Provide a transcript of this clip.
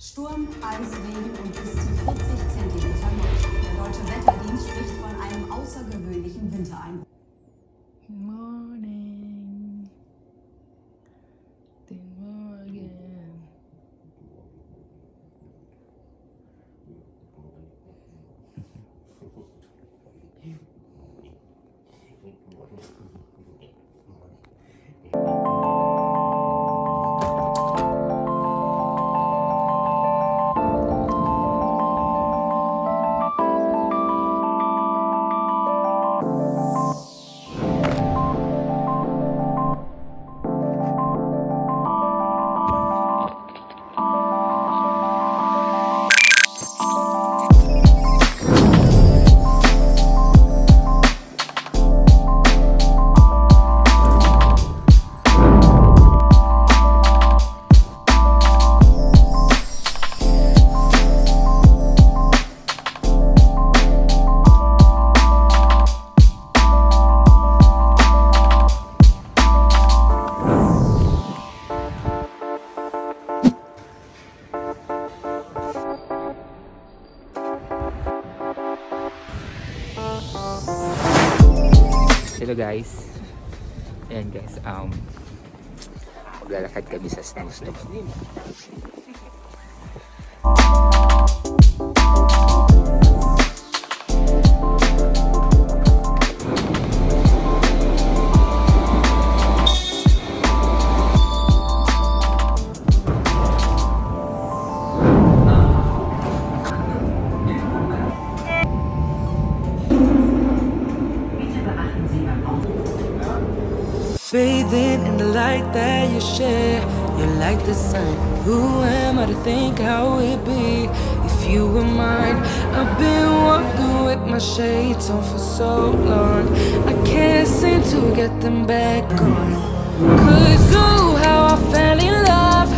Sturm, Eis, Regen und bis zu 40 Zentimeter Neuschnee. Der Deutsche Wetterdienst spricht von einem außergewöhnlichen Wintereinbruch. Morning. Guten Morgen. Hello guys. Ayan guys, maglalakad kami sa snowstorm. Bathing in the light that you share, you're like the sun. Who am I to think how it'd be if you were mine? I've been walking with my shades on for so long, I can't seem to get them back on. 'Cause oh, how I fell in love